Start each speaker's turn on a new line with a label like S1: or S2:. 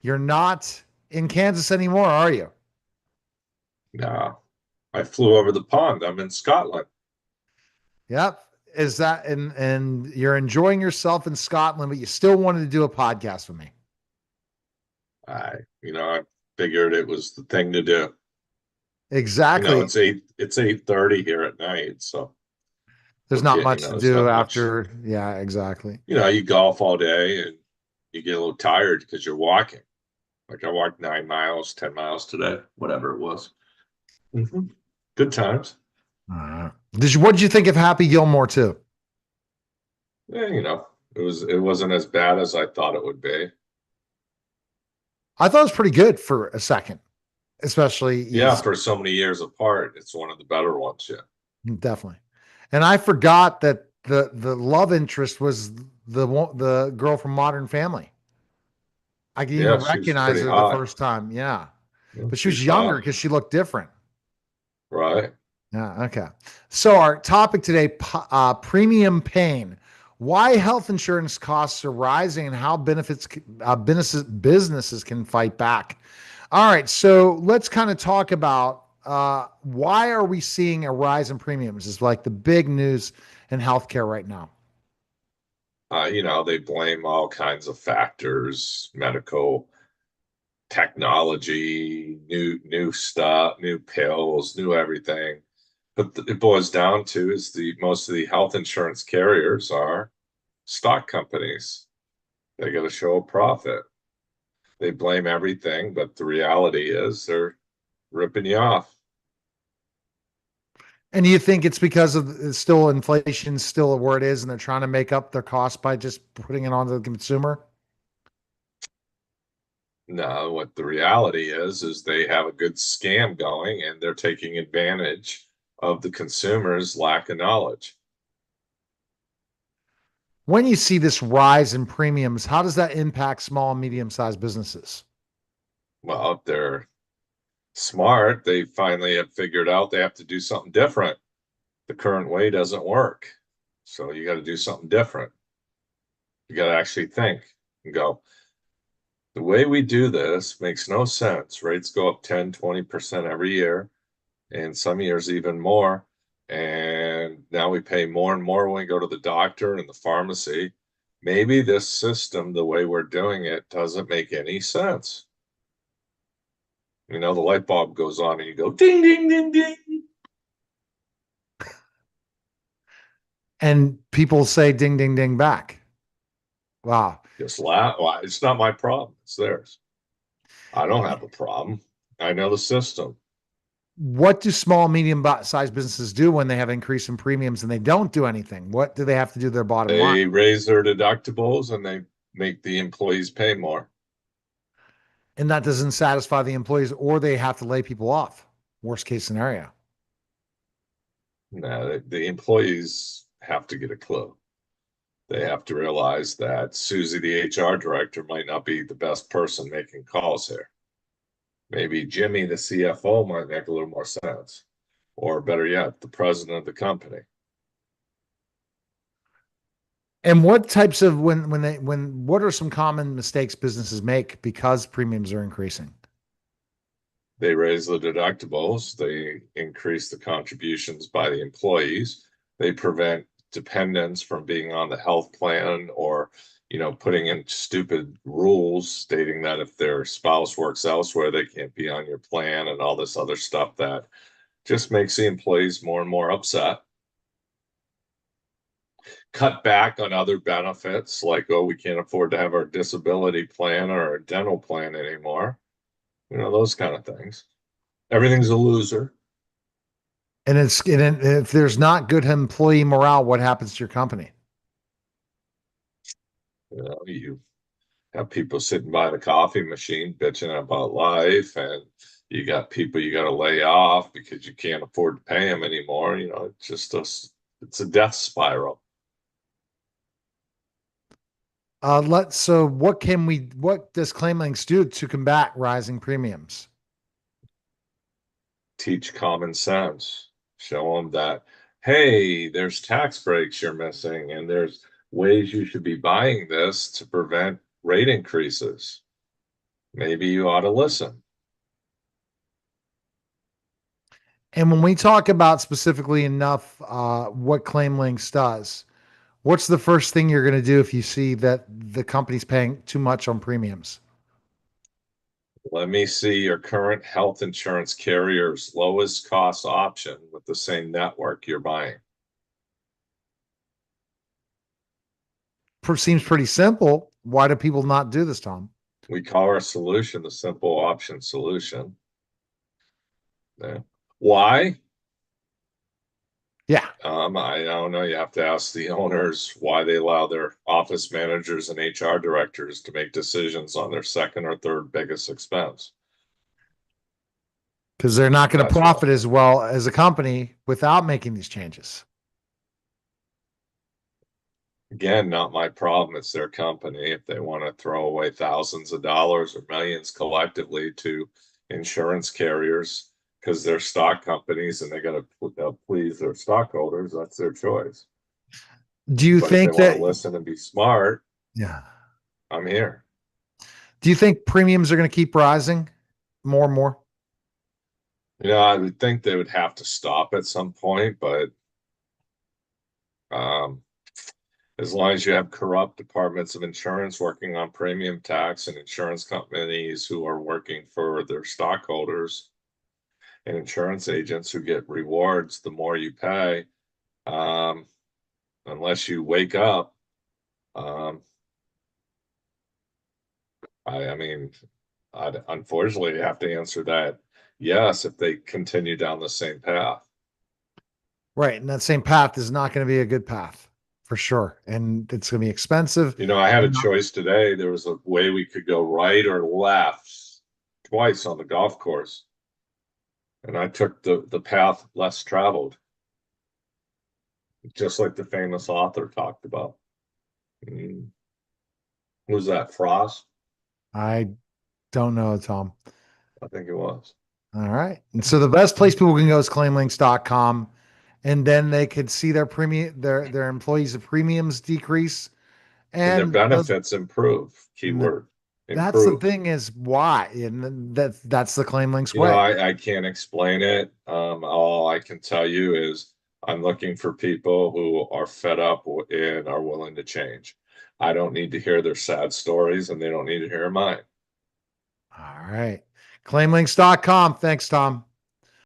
S1: You're not in Kansas anymore, are you?
S2: Nah, I flew over the pond. I'm in Scotland.
S1: Yep. Is that and you're enjoying yourself in Scotland, but you still wanted to do a podcast with me.
S2: I figured it was the thing to do.
S1: Exactly.
S2: It's 8:30 here at night, so
S1: There's not much to
S2: there's
S1: do
S2: not much.
S1: after. Yeah, exactly.
S2: You golf all day and you get a little tired because you're walking. Like I walked 9 miles, 10 miles today, whatever it was. hmm Good times.
S1: What did you think of Happy Gilmore too?
S2: Yeah, it wasn't as bad as I thought it would be.
S1: I thought it was pretty good for a second, especially
S2: Yeah,
S1: he's
S2: for so many years apart, it's one of the better ones. Yeah.
S1: definitely. And I forgot that the love interest was the girl from Modern Family. I could even
S2: Yeah, she was
S1: recognize
S2: pretty
S1: her the
S2: hot.
S1: first time. Yeah,
S2: Yeah,
S1: but she was
S2: she's
S1: younger
S2: hot.
S1: because she looked different.
S2: Right.
S1: Yeah. Okay. So our topic today, premium pain. Why health insurance costs are rising and how businesses can fight back. All right. So let's kind of talk about why are we seeing a rise in premiums? Is like the big news in healthcare right now.
S2: They blame all kinds of factors, medical technology, new stuff, new pills, new everything. But it boils down to is the most of the health insurance carriers are stock companies. They got to show a profit. They blame everything, but the reality is they're ripping you off.
S1: And do you think it's because of still inflation, still where it is, and they're trying to make up their cost by just putting it on the consumer?
S2: No, what the reality is they have a good scam going and they're taking advantage of the consumer's lack of knowledge.
S1: When you see this rise in premiums, how does that impact small and medium sized businesses?
S2: Well, if they're smart, they finally have figured out they have to do something different. The current way doesn't work. So you got to do something different. You got to actually think and go, the way we do this makes no sense. Rates go up 10, 20% every year, and some years even more. And now we pay more and more when we go to the doctor and the pharmacy. Maybe this system, the way we're doing it, doesn't make any sense. The light bulb goes on and you go ding, ding, ding, ding.
S1: And people say ding, ding, ding back. Wow.
S2: Just laugh. Well, it's not my problem. It's theirs. I don't have a problem. I know the system.
S1: What do small, medium sized businesses do when they have increase in premiums and they don't do anything? What do they have to do to their bottom line?
S2: They raise their deductibles and they make the employees pay more.
S1: And that doesn't satisfy the employees, or they have to lay people off. Worst case scenario.
S2: Now, the employees have to get a clue. They have to realize that Susie, the HR director, might not be the best person making calls here. Maybe Jimmy, the CFO, might make a little more sense. Or better yet, the president of the company.
S1: And what types of when what are some common mistakes businesses make because premiums are increasing?
S2: They raise the deductibles, they increase the contributions by the employees, they prevent dependents from being on the health plan or putting in stupid rules stating that if their spouse works elsewhere they can't be on your plan and all this other stuff that just makes the employees more and more upset. Cut back on other benefits like, oh, we can't afford to have our disability plan or our dental plan anymore, those kind of things. Everything's a loser.
S1: And if there's not good employee morale, what happens to your company?
S2: You have people sitting by the coffee machine bitching about life, and you got people you got to lay off because you can't afford to pay them anymore. It's a death spiral.
S1: What does ClaimLinx do to combat rising premiums?
S2: Teach common sense. Show them that, hey, there's tax breaks you're missing, and there's ways you should be buying this to prevent rate increases. maybe you ought to listen.
S1: And when we talk about specifically enough what ClaimLinx does, what's the first thing you're going to do if you see that the company's paying too much on premiums?
S2: Let me see your current health insurance carrier's lowest cost option with the same network you're buying.
S1: Seems pretty simple. Why do people not do this, Tom?
S2: We call our solution the simple option solution. Yeah. Why?
S1: Yeah,
S2: I don't know. You have to ask the owners why they allow their office managers and HR directors to make decisions on their second or third biggest expense.
S1: because they're not going to
S2: That's why.
S1: profit as well as a company without making these changes.
S2: Again, not my problem. It's their company. If they want to throw away thousands of dollars or millions collectively to insurance carriers because they're stock companies and they got to please their stockholders, that's their choice.
S1: Do you
S2: But if they
S1: think
S2: want to
S1: that,
S2: listen and be smart,
S1: yeah,
S2: I'm here.
S1: do you think premiums are going to keep rising more and more?
S2: I would think they would have to stop at some point, but um, as long as you have corrupt departments of insurance working on premium tax and insurance companies who are working for their stockholders and insurance agents who get rewards the more you pay, um, unless you wake up, um, I mean, I'd unfortunately have to answer that yes if they continue down the same path.
S1: Right. And that same path is not going to be a good path for sure. And it's going to be expensive.
S2: I had a
S1: And
S2: choice today. There was a way we could go right or left twice on the golf course. And I took the path less traveled, just like the famous author talked about. Mm. Who's that? Frost?
S1: I don't know, Tom.
S2: I think it was.
S1: All right. And so the best place people can go is claimlinx.com. And then they could see their premium, their employees' premiums decrease.
S2: And their
S1: And those,
S2: benefits improve.
S1: and
S2: Keyword
S1: that's the
S2: improve.
S1: thing is why. And that's the ClaimLinx way.
S2: I can't explain it. All I can tell you is I'm looking for people who are fed up and are willing to change. I don't need to hear their sad stories and they don't need to hear mine.
S1: All right. ClaimLinx.com. Thanks, Tom.